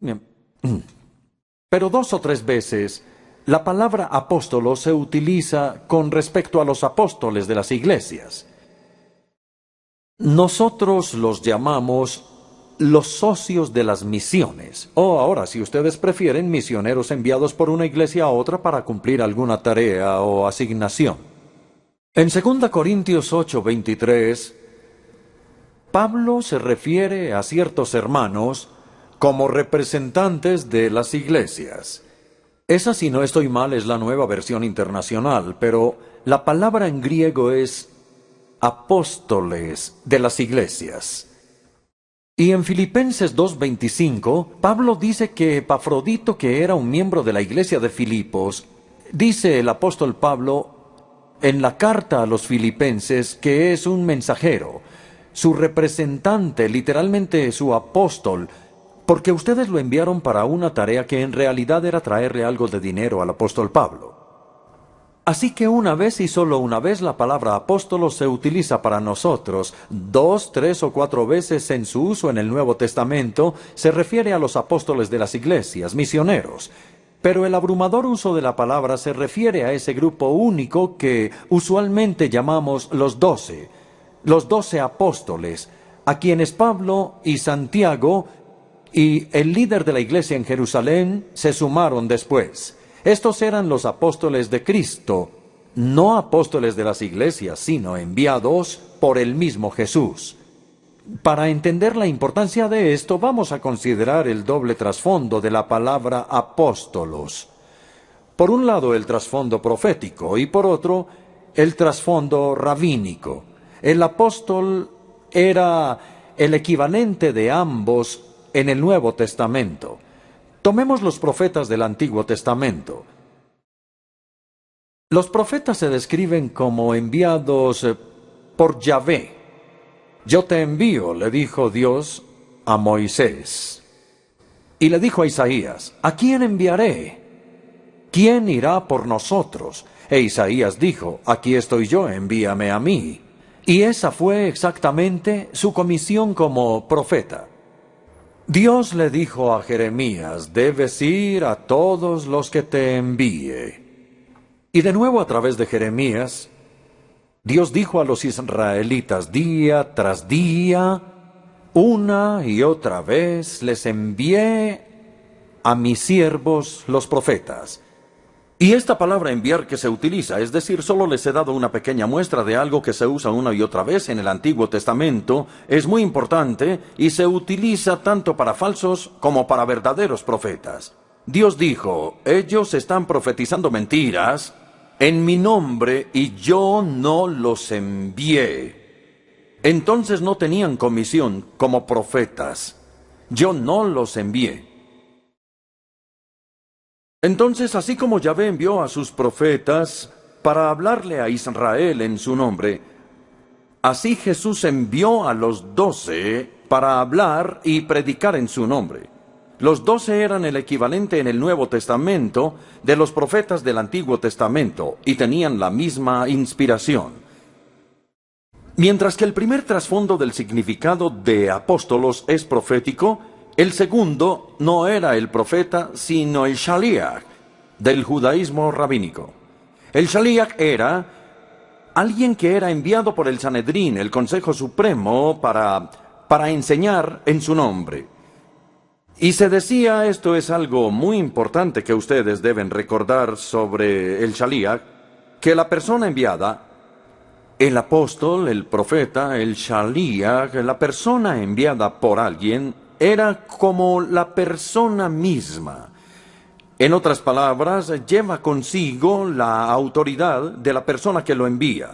Bien. Pero 2 o 3 veces la palabra apóstolo se utiliza con respecto a los apóstoles de las iglesias. Nosotros los llamamos los socios de las misiones, o ahora, si ustedes prefieren, misioneros enviados por una iglesia a otra para cumplir alguna tarea o asignación. En 2 Corintios 8:23, Pablo se refiere a ciertos hermanos como representantes de las iglesias. Esa, si no estoy mal, es la Nueva Versión Internacional, pero la palabra en griego es apóstoles de las iglesias. Y en Filipenses 2:25, Pablo dice que Epafrodito, que era un miembro de la iglesia de Filipos, dice el apóstol Pablo en la carta a los filipenses que es un mensajero, su representante, literalmente su apóstol, porque ustedes lo enviaron para una tarea que en realidad era traerle algo de dinero al apóstol Pablo. Así que una vez y solo una vez la palabra apóstolo se utiliza para nosotros. 2, 3 o 4 veces en su uso en el Nuevo Testamento se refiere a los apóstoles de las iglesias, misioneros. Pero el abrumador uso de la palabra se refiere a ese grupo único que usualmente llamamos los 12 apóstoles, a quienes Pablo y Santiago y el líder de la iglesia en Jerusalén se sumaron después. Estos eran los apóstoles de Cristo, no apóstoles de las iglesias, sino enviados por el mismo Jesús. Para entender la importancia de esto, vamos a considerar el doble trasfondo de la palabra apóstolos. Por un lado, el trasfondo profético y por otro, el trasfondo rabínico. El apóstol era el equivalente de ambos en el Nuevo Testamento. Tomemos los profetas del Antiguo Testamento. Los profetas se describen como enviados por Yahvé. Yo te envío, le dijo Dios a Moisés. Y le dijo a Isaías, ¿a quién enviaré? ¿Quién irá por nosotros? E Isaías dijo, aquí estoy yo, envíame a mí. Y esa fue exactamente su comisión como profeta. Dios le dijo a Jeremías, debes ir a todos los que te envíe. Y de nuevo a través de Jeremías, Dios dijo a los israelitas día tras día, una y otra vez les envié a mis siervos los profetas. Y esta palabra enviar que se utiliza, es decir, solo les he dado una pequeña muestra de algo que se usa una y otra vez en el Antiguo Testamento, es muy importante y se utiliza tanto para falsos como para verdaderos profetas. Dios dijo, ellos están profetizando mentiras en mi nombre y yo no los envié. Entonces no tenían comisión como profetas. Yo no los envié. Entonces, así como Yahvé envió a sus profetas para hablarle a Israel en su nombre, así Jesús envió a los 12 para hablar y predicar en su nombre. Los 12 eran el equivalente en el Nuevo Testamento de los profetas del Antiguo Testamento y tenían la misma inspiración. Mientras que el primer trasfondo del significado de apóstolos es profético, el segundo no era el profeta, sino el shaliach del judaísmo rabínico. El shaliach era alguien que era enviado por el Sanedrín, el Consejo Supremo, para enseñar en su nombre. Y se decía, esto es algo muy importante que ustedes deben recordar sobre el shaliach, que la persona enviada, el apóstol, el profeta, el shaliach, la persona enviada por alguien, era como la persona misma. En otras palabras, lleva consigo la autoridad de la persona que lo envía.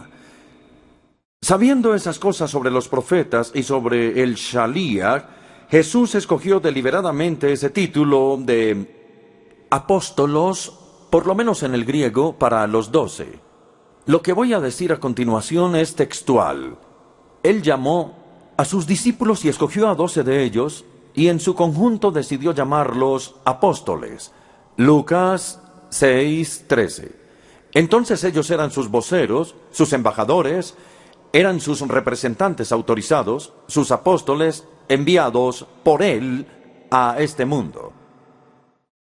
Sabiendo esas cosas sobre los profetas y sobre el shaliach, Jesús escogió deliberadamente ese título de apóstolos, por lo menos en el griego, para los 12. Lo que voy a decir a continuación es textual. Él llamó a sus discípulos y escogió a 12 de ellos, y en su conjunto decidió llamarlos apóstoles. Lucas 6:13. Entonces ellos eran sus voceros, sus embajadores, eran sus representantes autorizados, sus apóstoles enviados por él a este mundo.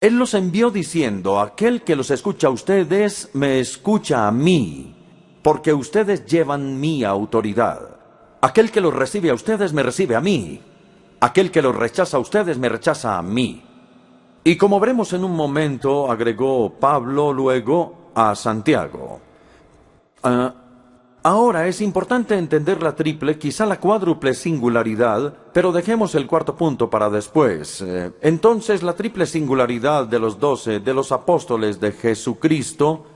Él los envió diciendo: aquel que los escucha a ustedes, me escucha a mí, porque ustedes llevan mi autoridad. Aquel que los recibe a ustedes, me recibe a mí. Aquel que los rechaza a ustedes, me rechaza a mí. Y como veremos en un momento, agregó Pablo luego a Santiago. Ahora es importante entender la triple, quizá la cuádruple singularidad, pero dejemos el cuarto punto para después. Entonces, la triple singularidad de los 12, de los apóstoles de Jesucristo.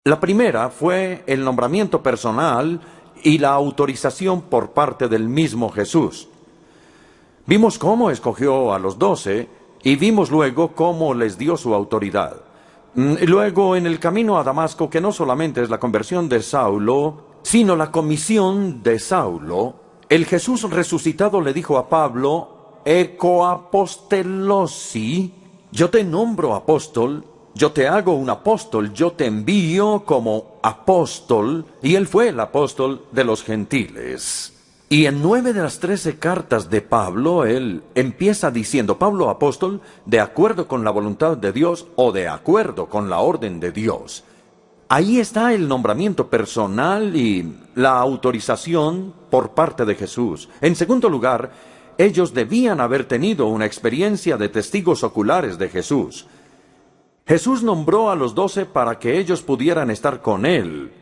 La primera fue el nombramiento personal y la autorización por parte del mismo Jesús. Vimos cómo escogió a los 12 y vimos luego cómo les dio su autoridad. Luego, en el camino a Damasco, que no solamente es la conversión de Saulo, sino la comisión de Saulo, el Jesús resucitado le dijo a Pablo: «Eco apostelosi, yo te nombro apóstol, yo te hago un apóstol, yo te envío como apóstol», y él fue el apóstol de los gentiles. Y en 9 de las 13 cartas de Pablo, él empieza diciendo: Pablo apóstol, de acuerdo con la voluntad de Dios o de acuerdo con la orden de Dios. Ahí está el nombramiento personal y la autorización por parte de Jesús. En segundo lugar, ellos debían haber tenido una experiencia de testigos oculares de Jesús. Jesús nombró a los 12 para que ellos pudieran estar con él.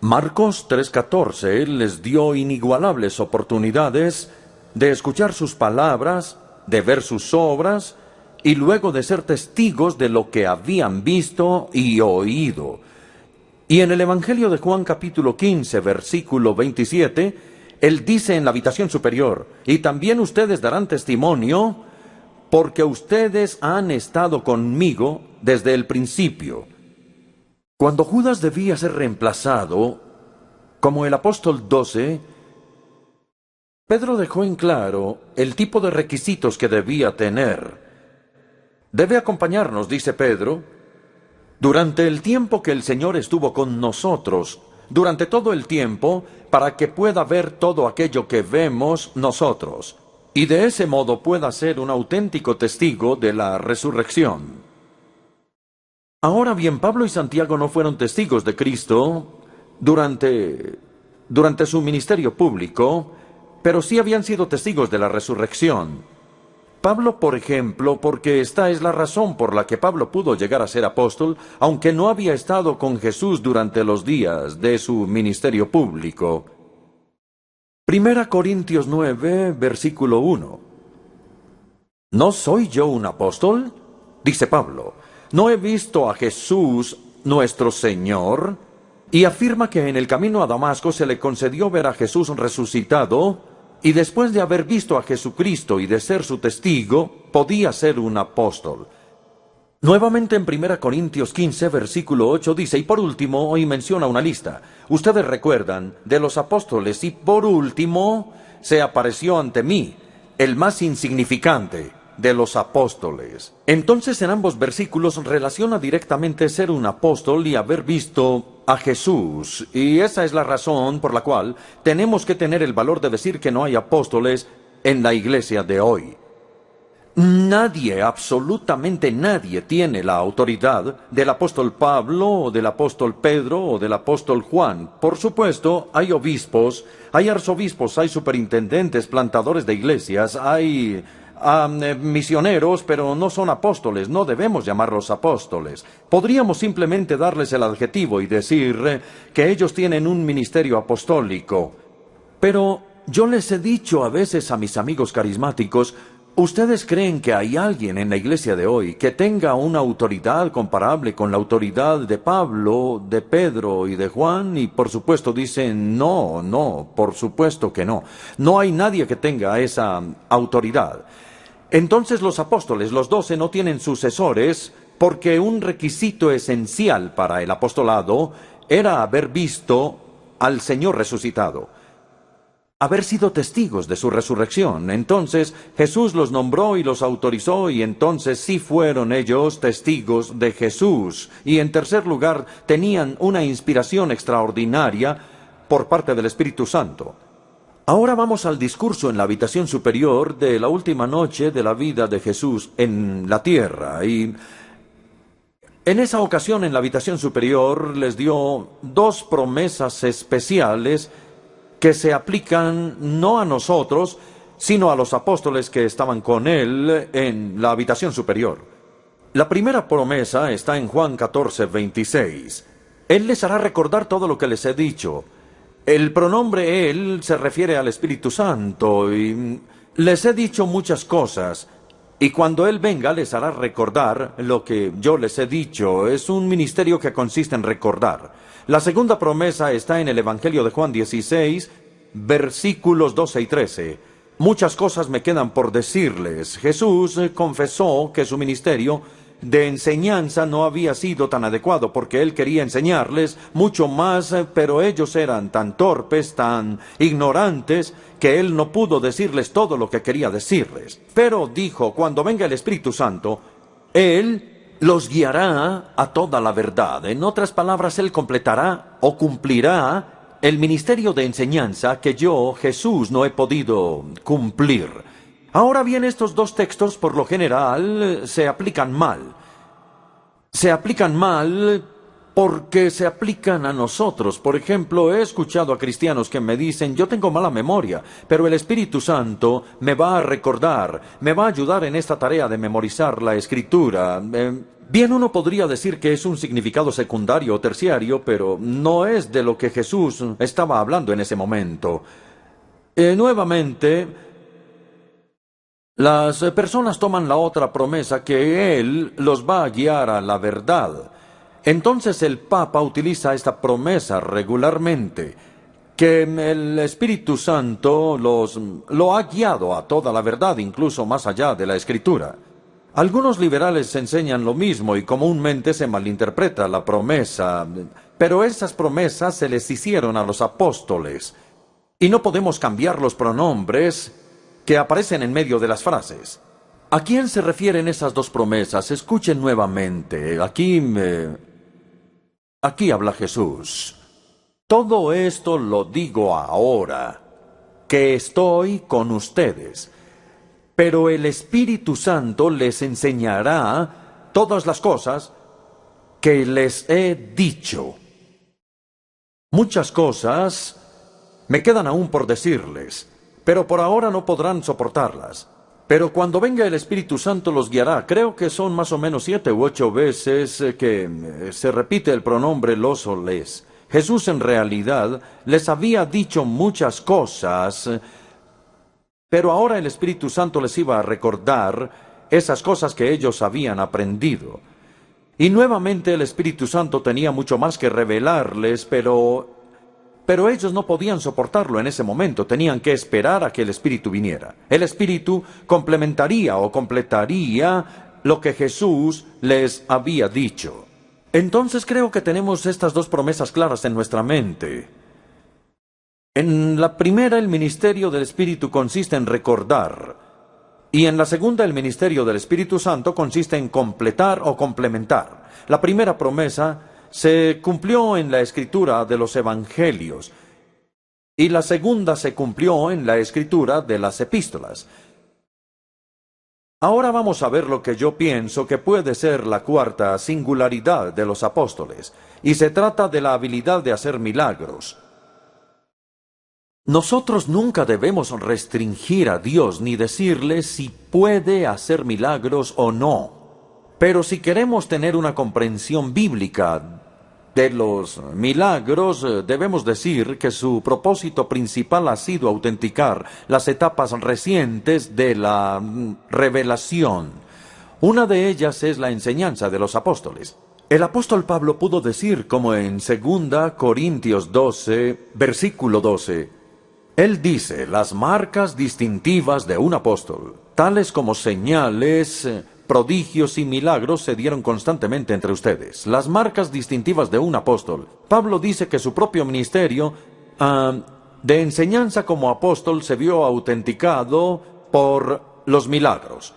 Marcos 3:14 les dio inigualables oportunidades de escuchar sus palabras, de ver sus obras y luego de ser testigos de lo que habían visto y oído. Y en el Evangelio de Juan capítulo 15, versículo 27, él dice en la habitación superior: «Y también ustedes darán testimonio, porque ustedes han estado conmigo desde el principio». Cuando Judas debía ser reemplazado como el apóstol 12, Pedro dejó en claro el tipo de requisitos que debía tener. «Debe acompañarnos», dice Pedro, «durante el tiempo que el Señor estuvo con nosotros, durante todo el tiempo, para que pueda ver todo aquello que vemos nosotros, y de ese modo pueda ser un auténtico testigo de la resurrección». Ahora bien, Pablo y Santiago no fueron testigos de Cristo durante su ministerio público, pero sí habían sido testigos de la resurrección. Pablo, por ejemplo, porque esta es la razón por la que Pablo pudo llegar a ser apóstol, aunque no había estado con Jesús durante los días de su ministerio público. 1 Corintios 9, versículo 1. ¿No soy yo un apóstol?, dice Pablo. ¿No he visto a Jesús, nuestro Señor? Y afirma que en el camino a Damasco se le concedió ver a Jesús resucitado, y después de haber visto a Jesucristo y de ser su testigo, podía ser un apóstol. Nuevamente en 1 Corintios 15, versículo 8 dice: y por último, hoy menciona una lista. Ustedes recuerdan de los apóstoles, y por último se apareció ante mí, el más insignificante de los apóstoles. Entonces en ambos versículos relaciona directamente ser un apóstol y haber visto a Jesús, y esa es la razón por la cual tenemos que tener el valor de decir que no hay apóstoles en la iglesia de hoy. Nadie, absolutamente nadie, tiene la autoridad del apóstol Pablo, o del apóstol Pedro, o del apóstol Juan. Por supuesto, hay obispos, hay arzobispos, hay superintendentes, plantadores de iglesias, hay misioneros, pero no son apóstoles, no debemos llamarlos apóstoles. Podríamos simplemente darles el adjetivo y decir que ellos tienen un ministerio apostólico. Pero yo les he dicho a veces a mis amigos carismáticos: ¿ustedes creen que hay alguien en la iglesia de hoy que tenga una autoridad comparable con la autoridad de Pablo, de Pedro y de Juan? Y por supuesto dicen: no, por supuesto que no. No hay nadie que tenga esa autoridad. Entonces los apóstoles, los 12, no tienen sucesores, porque un requisito esencial para el apostolado era haber visto al Señor resucitado, haber sido testigos de su resurrección. Entonces Jesús los nombró y los autorizó, y entonces sí fueron ellos testigos de Jesús. Y en tercer lugar, tenían una inspiración extraordinaria por parte del Espíritu Santo. Ahora vamos al discurso en la habitación superior de la última noche de la vida de Jesús en la tierra. Y en esa ocasión, en la habitación superior, les dio dos promesas especiales que se aplican no a nosotros, sino a los apóstoles que estaban con él en la habitación superior. La primera promesa está en Juan 14:26. Él les hará recordar todo lo que les he dicho. El pronombre él se refiere al Espíritu Santo y les he dicho muchas cosas. Y cuando él venga les hará recordar lo que yo les he dicho. Es un ministerio que consiste en recordar. La segunda promesa está en el Evangelio de Juan 16, versículos 12 y 13. Muchas cosas me quedan por decirles. Jesús confesó que su ministerio de enseñanza no había sido tan adecuado porque él quería enseñarles mucho más, pero ellos eran tan torpes, tan ignorantes, que él no pudo decirles todo lo que quería decirles. Pero dijo, cuando venga el Espíritu Santo, él los guiará a toda la verdad. En otras palabras, él completará o cumplirá el ministerio de enseñanza que yo, Jesús, no he podido cumplir. Ahora bien, estos dos textos, por lo general, se aplican mal. Se aplican mal porque se aplican a nosotros. Por ejemplo, he escuchado a cristianos que me dicen, yo tengo mala memoria, pero el Espíritu Santo me va a recordar, me va a ayudar en esta tarea de memorizar la Escritura. Bien, uno podría decir que es un significado secundario o terciario, pero no es de lo que Jesús estaba hablando en ese momento. Nuevamente, las personas toman la otra promesa que Él los va a guiar a la verdad. Entonces el Papa utiliza esta promesa regularmente, que el Espíritu Santo lo ha guiado a toda la verdad, incluso más allá de la Escritura. Algunos liberales enseñan lo mismo y comúnmente se malinterpreta la promesa, pero esas promesas se les hicieron a los apóstoles. Y no podemos cambiar los pronombres que aparecen en medio de las frases. ¿A quién se refieren esas dos promesas? Escuchen nuevamente. Aquí habla Jesús. Todo esto lo digo ahora, que estoy con ustedes. Pero el Espíritu Santo les enseñará todas las cosas que les he dicho. Muchas cosas me quedan aún por decirles, pero por ahora no podrán soportarlas. Pero cuando venga el Espíritu Santo los guiará. Creo que son más o menos 7 u 8 veces que se repite el pronombre los o les. Jesús en realidad les había dicho muchas cosas, pero ahora el Espíritu Santo les iba a recordar esas cosas que ellos habían aprendido. Y nuevamente el Espíritu Santo tenía mucho más que revelarles, pero ellos no podían soportarlo en ese momento, tenían que esperar a que el Espíritu viniera. El Espíritu complementaría o completaría lo que Jesús les había dicho. Entonces creo que tenemos estas dos promesas claras en nuestra mente. En la primera, el ministerio del Espíritu consiste en recordar, y en la segunda, el ministerio del Espíritu Santo consiste en completar o complementar. La primera promesa se cumplió en la escritura de los evangelios, y la segunda se cumplió en la escritura de las epístolas. Ahora vamos a ver lo que yo pienso que puede ser la cuarta singularidad de los apóstoles, y se trata de la habilidad de hacer milagros. Nosotros nunca debemos restringir a Dios ni decirle si puede hacer milagros o no. Pero si queremos tener una comprensión bíblica de los milagros, debemos decir que su propósito principal ha sido autenticar las etapas recientes de la revelación. Una de ellas es la enseñanza de los apóstoles. El apóstol Pablo pudo decir, como en 2 Corintios 12, versículo 12, él dice, las marcas distintivas de un apóstol, tales como señales, prodigios y milagros se dieron constantemente entre ustedes. Las marcas distintivas de un apóstol. Pablo dice que su propio ministerio de enseñanza como apóstol se vio autenticado por los milagros.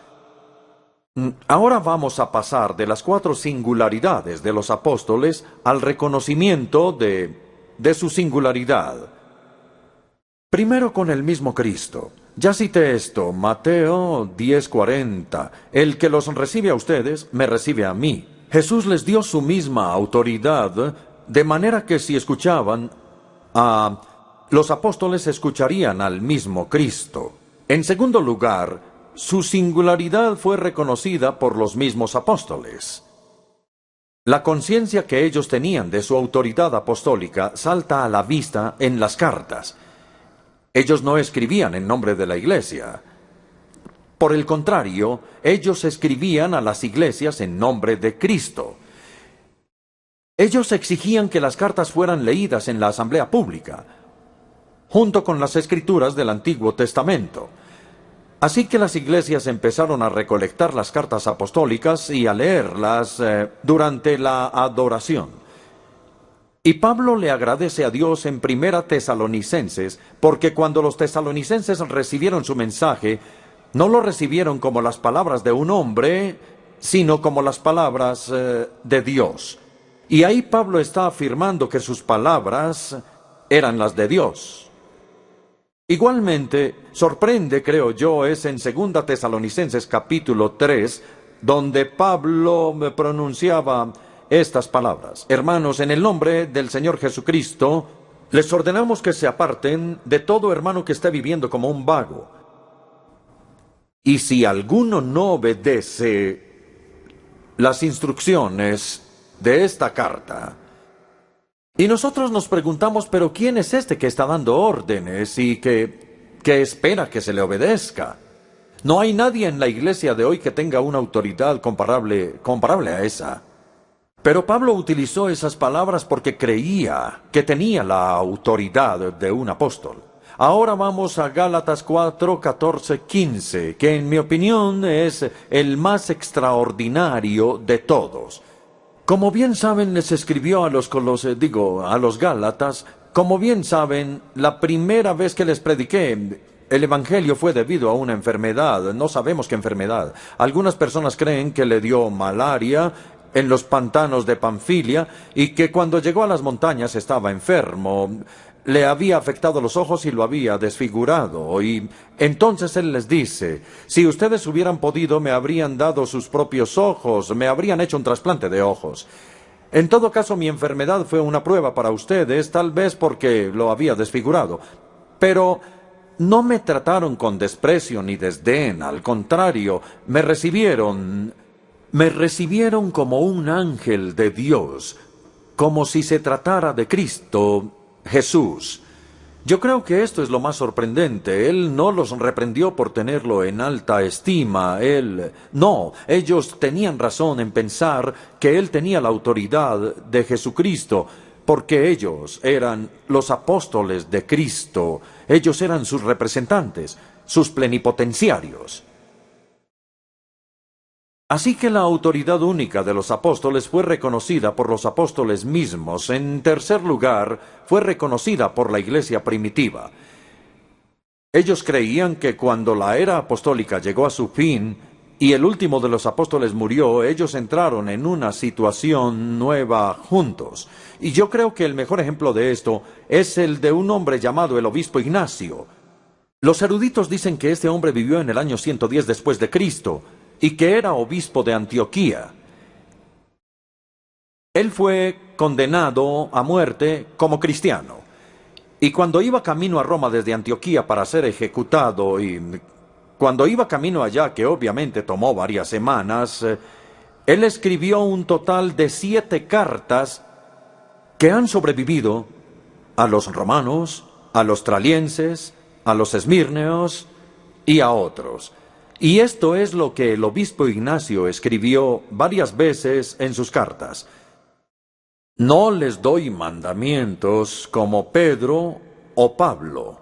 Ahora vamos a pasar de las 4 singularidades de los apóstoles al reconocimiento de su singularidad. Primero con el mismo Cristo. Ya cité esto, Mateo 10:40. El que los recibe a ustedes, me recibe a mí. Jesús les dio su misma autoridad, de manera que si escuchaban a los apóstoles, escucharían al mismo Cristo. En segundo lugar, su singularidad fue reconocida por los mismos apóstoles. La conciencia que ellos tenían de su autoridad apostólica salta a la vista en las cartas. Ellos no escribían en nombre de la iglesia. Por el contrario, ellos escribían a las iglesias en nombre de Cristo. Ellos exigían que las cartas fueran leídas en la asamblea pública, junto con las escrituras del Antiguo Testamento. Así que las iglesias empezaron a recolectar las cartas apostólicas y a leerlas durante la adoración. Y Pablo le agradece a Dios en Primera Tesalonicenses, porque cuando los tesalonicenses recibieron su mensaje, no lo recibieron como las palabras de un hombre, sino como las palabras de Dios. Y ahí Pablo está afirmando que sus palabras eran las de Dios. Igualmente, sorprende, creo yo, es en 2 Tesalonicenses capítulo 3, donde Pablo pronunciaba estas palabras: hermanos, en el nombre del Señor Jesucristo, les ordenamos que se aparten de todo hermano que esté viviendo como un vago. Y si alguno no obedece las instrucciones de esta carta. Y nosotros nos preguntamos, pero ¿quién es este que está dando órdenes y que espera que se le obedezca? No hay nadie en la iglesia de hoy que tenga una autoridad comparable a esa. Pero Pablo utilizó esas palabras porque creía que tenía la autoridad de un apóstol. Ahora vamos a Gálatas 4, 14, 15, que en mi opinión es el más extraordinario de todos. Como bien saben, les escribió a los Gálatas. Como bien saben, la primera vez que les prediqué el evangelio fue debido a una enfermedad. No sabemos qué enfermedad. Algunas personas creen que le dio malaria en los pantanos de Panfilia y que cuando llegó a las montañas estaba enfermo. Le había afectado los ojos y lo había desfigurado. Y entonces él les dice: si ustedes hubieran podido, me habrían dado sus propios ojos, me habrían hecho un trasplante de ojos. En todo caso, mi enfermedad fue una prueba para ustedes, tal vez porque lo había desfigurado. Pero no me trataron con desprecio ni desdén, al contrario, me recibieron como un ángel de Dios, como si se tratara de Cristo Jesús. Yo creo que esto es lo más sorprendente. Él no los reprendió por tenerlo en alta estima. Ellos tenían razón en pensar que él tenía la autoridad de Jesucristo, porque ellos eran los apóstoles de Cristo. Ellos eran sus representantes, sus plenipotenciarios. Así que la autoridad única de los apóstoles fue reconocida por los apóstoles mismos. En tercer lugar, fue reconocida por la iglesia primitiva. Ellos creían que cuando la era apostólica llegó a su fin y el último de los apóstoles murió, ellos entraron en una situación nueva juntos. Y yo creo que el mejor ejemplo de esto es el de un hombre llamado el obispo Ignacio. Los eruditos dicen que este hombre vivió en el año 110 después de Cristo, y que era obispo de Antioquía. Él fue condenado a muerte como cristiano. Y cuando iba camino a Roma desde Antioquía para ser ejecutado, y cuando iba camino allá, que obviamente tomó varias semanas, él escribió un total de 7 cartas que han sobrevivido a los romanos, a los tralienses, a los esmirneos y a otros. Y esto es lo que el obispo Ignacio escribió varias veces en sus cartas. No les doy mandamientos como Pedro o Pablo,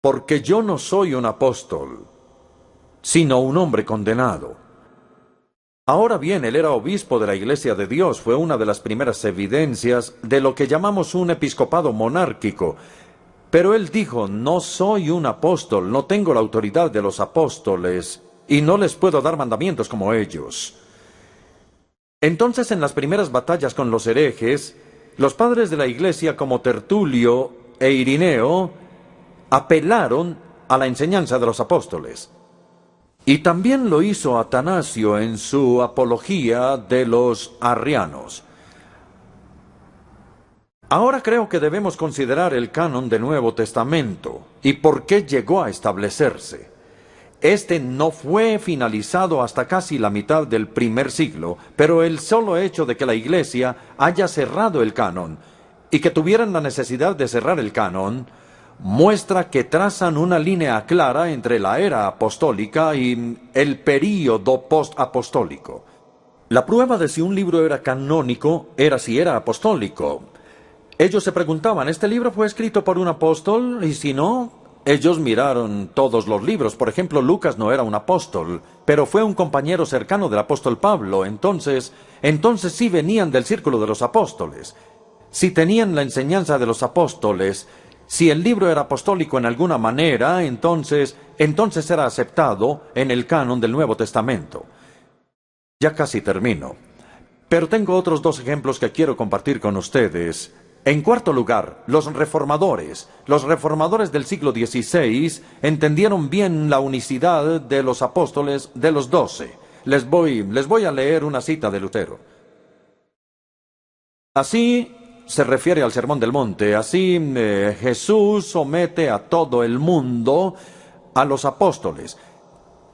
porque yo no soy un apóstol, sino un hombre condenado. Ahora bien, él era obispo de la Iglesia de Dios. Fue una de las primeras evidencias de lo que llamamos un episcopado monárquico. Pero él dijo: no soy un apóstol, no tengo la autoridad de los apóstoles, y no les puedo dar mandamientos como ellos. Entonces, en las primeras batallas con los herejes, los padres de la iglesia como Tertulio e Irineo apelaron a la enseñanza de los apóstoles. Y también lo hizo Atanasio en su apología de los arrianos. Ahora creo que debemos considerar el canon del Nuevo Testamento y por qué llegó a establecerse. Este no fue finalizado hasta casi la mitad del primer siglo, pero el solo hecho de que la Iglesia haya cerrado el canon y que tuvieran la necesidad de cerrar el canon muestra que trazan una línea clara entre la era apostólica y el período post-apostólico. La prueba de si un libro era canónico era si era apostólico. Ellos se preguntaban, ¿este libro fue escrito por un apóstol? Y si no, ellos miraron todos los libros. Por ejemplo, Lucas no era un apóstol, pero fue un compañero cercano del apóstol Pablo. Entonces sí venían del círculo de los apóstoles. Si tenían la enseñanza de los apóstoles, si el libro era apostólico en alguna manera, entonces era aceptado en el canon del Nuevo Testamento. Ya casi termino. Pero tengo otros dos ejemplos que quiero compartir con ustedes. En cuarto lugar, los reformadores del siglo XVI entendieron bien la unicidad de los apóstoles de los 12. Les voy a leer una cita de Lutero. Así se refiere al Sermón del Monte. Así Jesús somete a todo el mundo a los apóstoles.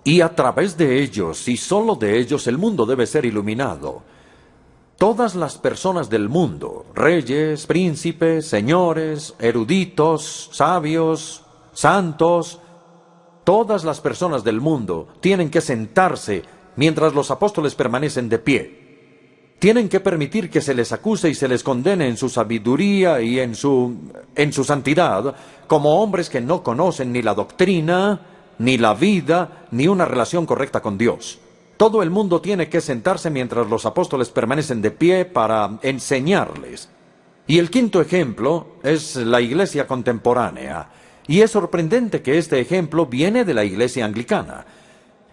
Y a través de ellos, y solo de ellos, el mundo debe ser iluminado. Todas las personas del mundo, reyes, príncipes, señores, eruditos, sabios, santos, todas las personas del mundo tienen que sentarse mientras los apóstoles permanecen de pie. Tienen que permitir que se les acuse y se les condene en su sabiduría y en su santidad, como hombres que no conocen ni la doctrina, ni la vida, ni una relación correcta con Dios. Todo el mundo tiene que sentarse mientras los apóstoles permanecen de pie para enseñarles. Y el quinto ejemplo es la iglesia contemporánea. Y es sorprendente que este ejemplo viene de la iglesia anglicana.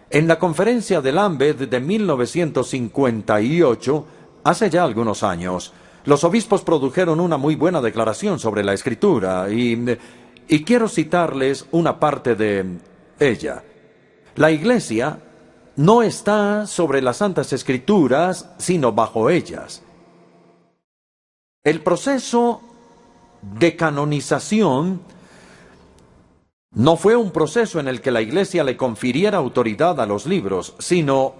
En la conferencia de Lambeth de 1958, hace ya algunos años, los obispos produjeron una muy buena declaración sobre la Escritura y quiero citarles una parte de ella. La iglesia no está sobre las Santas Escrituras, sino bajo ellas. El proceso de canonización no fue un proceso en el que la Iglesia le confiriera autoridad a los libros, sino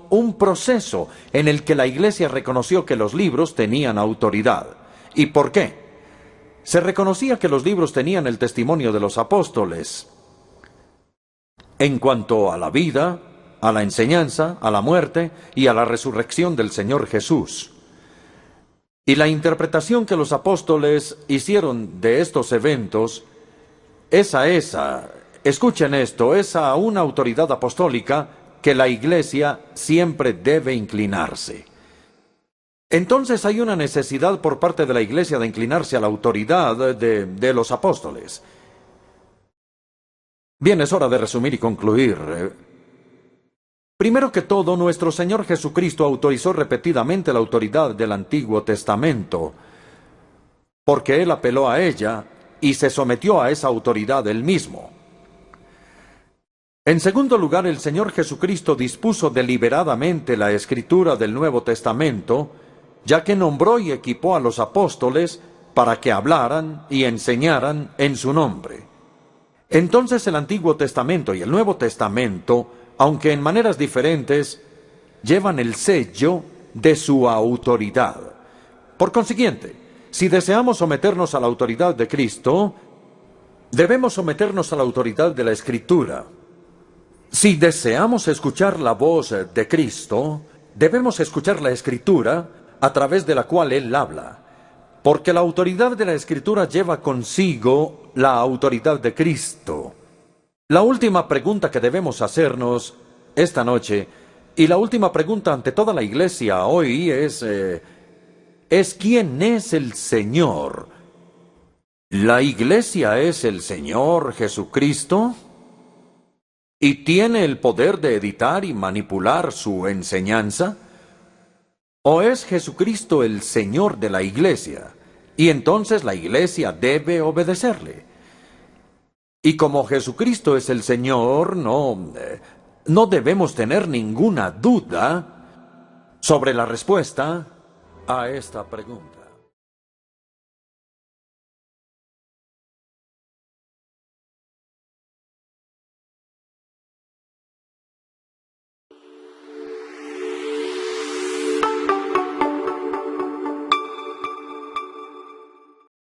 un proceso en el que la Iglesia reconoció que los libros tenían autoridad. ¿Y por qué? Se reconocía que los libros tenían el testimonio de los apóstoles en cuanto a la vida, a la enseñanza, a la muerte y a la resurrección del Señor Jesús. Y la interpretación que los apóstoles hicieron de estos eventos es escuchen esto, es a una autoridad apostólica que la Iglesia siempre debe inclinarse. Entonces hay una necesidad por parte de la Iglesia de inclinarse a la autoridad de los apóstoles. Bien, es hora de resumir y concluir. Primero que todo, nuestro Señor Jesucristo autorizó repetidamente la autoridad del Antiguo Testamento, porque Él apeló a ella y se sometió a esa autoridad Él mismo. En segundo lugar, el Señor Jesucristo dispuso deliberadamente la Escritura del Nuevo Testamento, ya que nombró y equipó a los apóstoles para que hablaran y enseñaran en su nombre. Entonces el Antiguo Testamento y el Nuevo Testamento, aunque en maneras diferentes, llevan el sello de su autoridad. Por consiguiente, si deseamos someternos a la autoridad de Cristo, debemos someternos a la autoridad de la Escritura. Si deseamos escuchar la voz de Cristo, debemos escuchar la Escritura a través de la cual Él habla. Porque la autoridad de la Escritura lleva consigo la autoridad de Cristo. La última pregunta que debemos hacernos esta noche, y la última pregunta ante toda la Iglesia hoy es ¿quién es el Señor? ¿La Iglesia es el Señor Jesucristo? ¿Y tiene el poder de editar y manipular su enseñanza? ¿O es Jesucristo el Señor de la Iglesia? Y entonces la iglesia debe obedecerle. Y como Jesucristo es el Señor, no debemos tener ninguna duda sobre la respuesta a esta pregunta.